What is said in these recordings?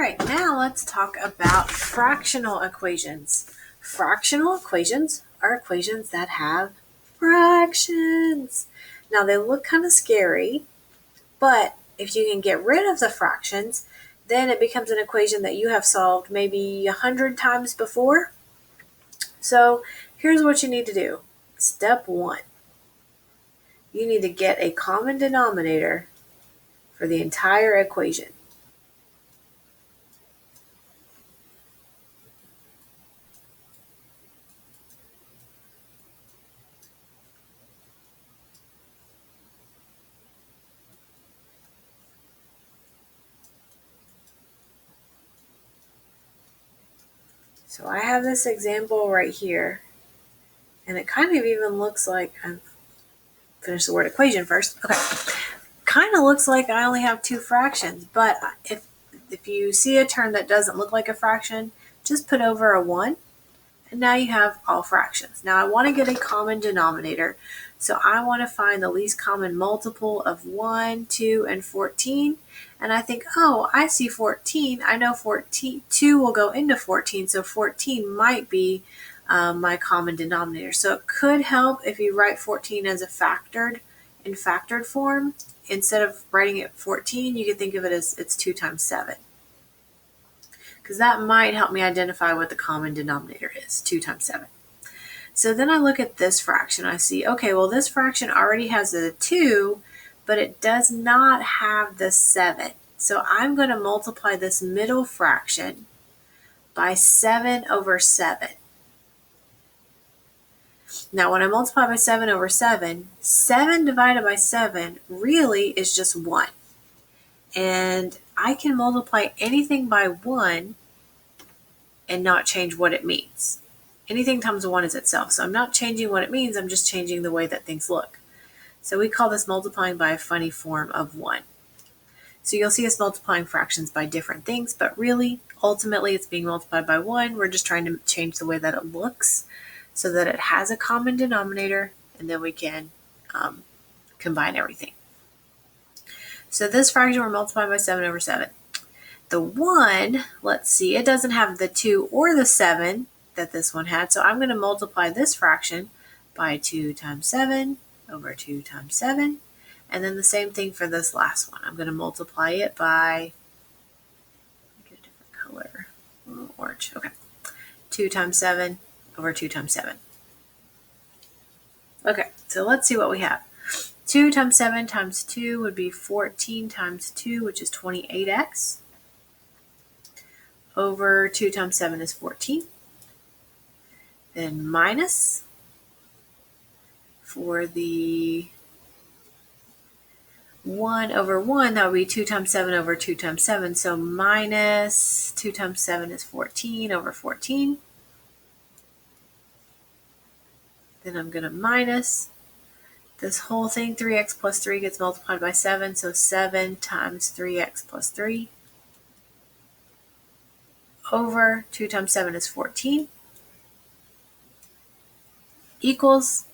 right, now let's talk about fractional equations. Fractional equations are equations that have fractions. Now they look kind of scary, but if you can get rid of the fractions, then it becomes an equation that you have solved maybe 100 times before. So here's what you need to do. Step 1. You need to get a common denominator for the entire equation. So I have this example right here, and it kind of even looks like, I've finished the word equation first. Okay, kind of looks like I only have 2 fractions, but if you see a term that doesn't look like a fraction, just put over a 1, and now you have all fractions. Now I want to get a common denominator, so I want to find the least common multiple of 1, 2, and 14. And I think, oh, I see 14. I know 2 will go into 14, so 14 might be my common denominator. So it could help if you write 14 as a in factored form. Instead of writing it 14, you could think of it as it's 2 times 7. Because that might help me identify what the common denominator is, 2 times 7. So then I look at this fraction. I see, okay, well, this fraction already has a 2, but it does not have the 7. So I'm going to multiply this middle fraction by 7 over 7. Now, when I multiply by 7 over 7, 7 divided by 7 really is just 1. And I can multiply anything by 1 and not change what it means. Anything times 1 is itself. So I'm not changing what it means, I'm just changing the way that things look. So we call this multiplying by a funny form of 1. So you'll see us multiplying fractions by different things, but really, ultimately, it's being multiplied by 1. We're just trying to change the way that it looks so that it has a common denominator, and then we can combine everything. So this fraction, we're multiplying by 7 over 7. The 1, let's see, it doesn't have the 2 or the 7 that this one had, so I'm going to multiply this fraction by 2 times 7 over 2 times 7, and then the same thing for this last one. I'm going to multiply it by, get a different color, orange, okay, 2 times 7 over 2 times 7. Okay, so let's see what we have. 2 times 7 times 2 would be 14 times 2, which is 28x. Over 2 times 7 is 14. Then minus, for the 1 over 1, that would be 2 times 7 over 2 times 7. So minus 2 times 7 is 14 over 14. Then I'm going to minus this whole thing. 3x plus 3 gets multiplied by 7. So 7 times 3x plus 3 over 2 times 7 is 14 equals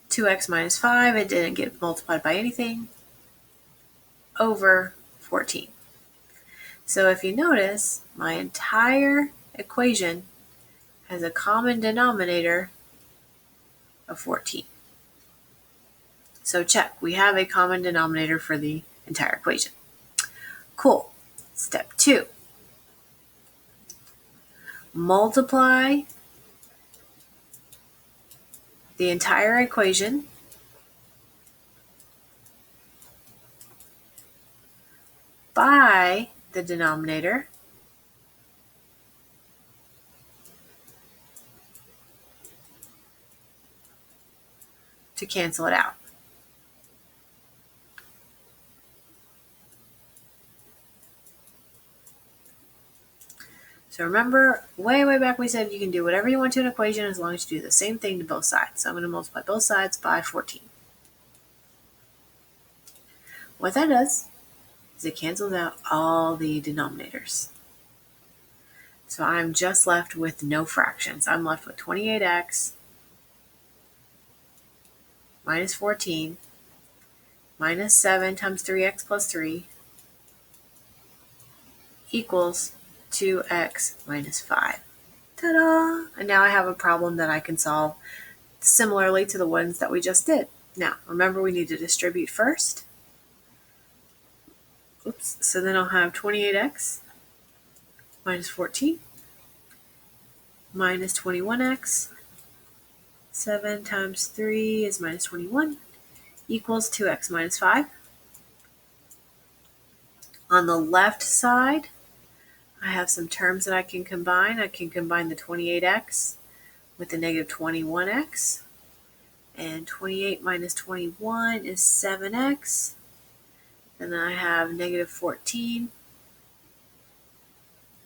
2x minus 5. It didn't get multiplied by anything, over 14. So if you notice, my entire equation has a common denominator of 14. So check, we have a common denominator for the entire equation. Cool. Step 2. Multiply the entire equation by the denominator to cancel it out. So remember, way back we said you can do whatever you want to an equation as long as you do the same thing to both sides. So I'm going to multiply both sides by 14. What that does is it cancels out all the denominators. So I'm just left with no fractions. I'm left with 28x minus 14 minus 7 times 3x plus 3 equals 2x minus 5. Ta-da! And now I have a problem that I can solve similarly to the ones that we just did. Now, remember we need to distribute first. Oops, so then I'll have 28x minus 14 minus 21x. 7 times 3 is minus 21 equals 2x minus 5. On the left side, I have some terms that I can combine. I can combine the 28x with the negative 21x. And 28 minus 21 is 7x. And then I have negative 14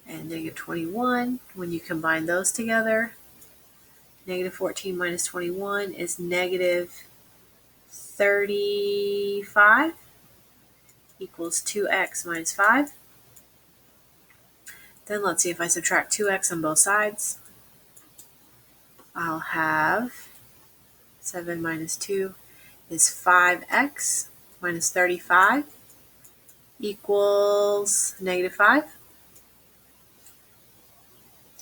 and negative 21. When you combine those together, negative 14 minus 21 is negative 35 equals 2x minus 5. Then let's see if I subtract 2x on both sides. I'll have 7 minus 2 is 5x minus 35 equals negative 5.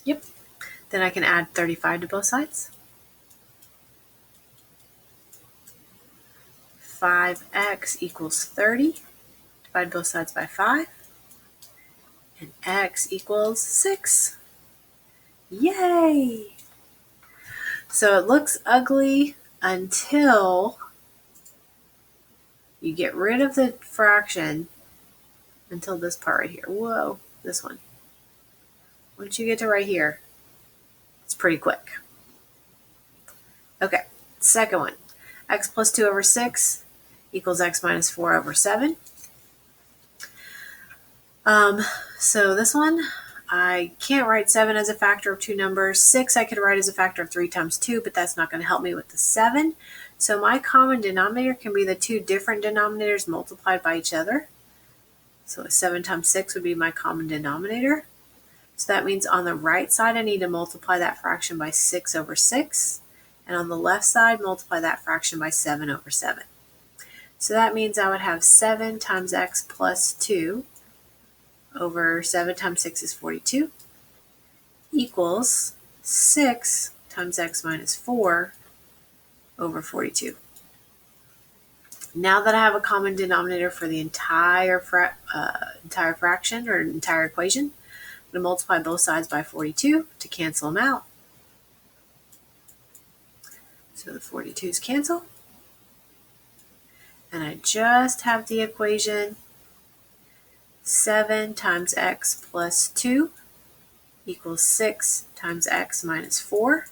Yep. Then I can add 35 to both sides. 5x equals 30. Divide both sides by 5. And x equals 6. Yay! So it looks ugly until you get rid of the fraction until this part right here. Whoa, this one. Once you get to right here, it's pretty quick. Okay, second one. X plus 2 over 6 equals x minus 4 over 7. So this one, I can't write 7 as a factor of two numbers. 6 I could write as a factor of 3 times 2, but that's not going to help me with the 7. So my common denominator can be the two different denominators multiplied by each other. So 7 times 6 would be my common denominator. So that means on the right side, I need to multiply that fraction by 6 over 6. And on the left side, multiply that fraction by 7 over 7. So that means I would have 7 times x plus 2 over 7 times 6 is 42 equals 6 times x minus 4 over 42. Now that I have a common denominator for the entire fraction or entire equation, I'm going to multiply both sides by 42 to cancel them out. So the 42's cancel. And I just have the equation 7 times x plus 2 equals 6 times x minus 4.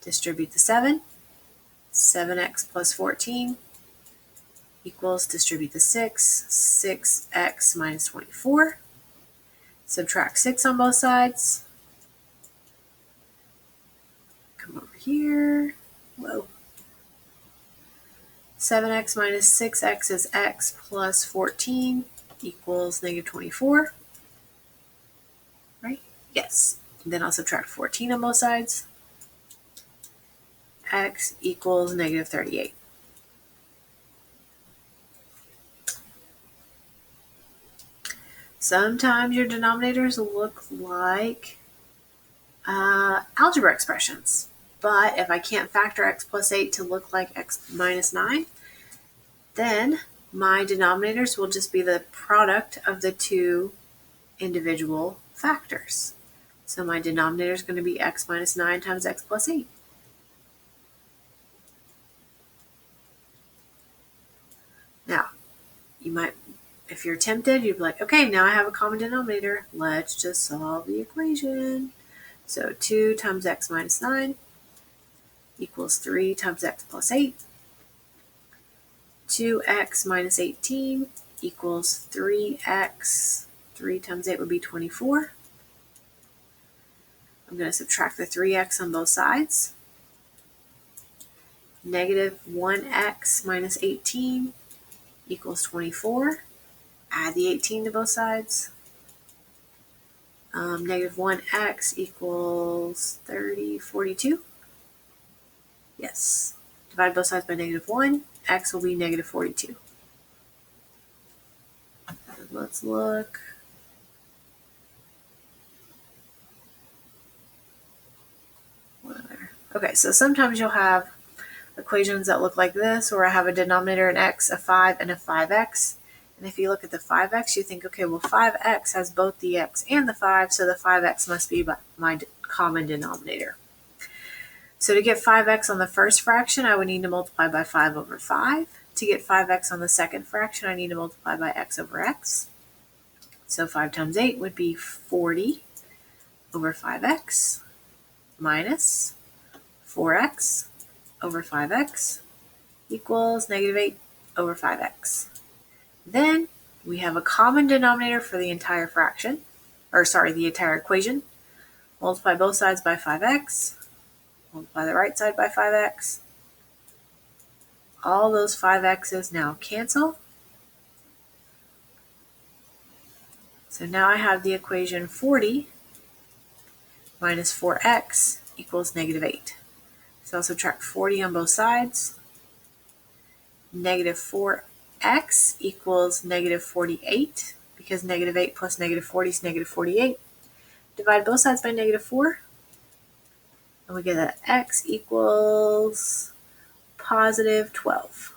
Distribute the 7. 7x plus 14 equals, distribute the 6, 6x minus 24. Subtract 6 on both sides. Come over here. Whoa. 7x minus 6x is x plus 14 equals negative 24. Right? Yes. And then I'll subtract 14 on both sides. X equals negative 38. Sometimes your denominators look like algebra expressions. But if I can't factor x plus 8 to look like x minus 9, then my denominators will just be the product of the two individual factors. So my denominator is going to be x minus 9 times x plus 8. Now, you might, if you're tempted, you'd be like, okay, now I have a common denominator. Let's just solve the equation. So 2 times x minus 9 equals 3 times x plus 8. 2x minus 18 equals 3x. 3 times 8 would be 24. I'm going to subtract the 3x on both sides. Negative 1x minus 18 equals 24. Add the 18 to both sides. Negative 1x equals 42. Yes. Divide both sides by negative 1. X will be negative 42. And let's look. Okay, so sometimes you'll have equations that look like this, where I have a denominator in x, a 5, and a 5x. And if you look at the 5x, you think, okay, well, 5x has both the x and the 5, so the 5x must be my common denominator. So to get 5x on the first fraction, I would need to multiply by 5 over 5. To get 5x on the second fraction, I need to multiply by x over x. So 5 times 8 would be 40 over 5x minus 4x over 5x equals negative 8 over 5x. Then we have a common denominator for the entire fraction, the entire equation. Multiply both sides by 5x, multiply the right side by 5x. All those 5x's now cancel. So now I have the equation 40 minus 4x equals negative 8. So I'll subtract 40 on both sides. Negative 4x equals negative 48, because negative 8 plus negative 40 is negative 48. Divide both sides by negative 4, and we get that x equals positive 12.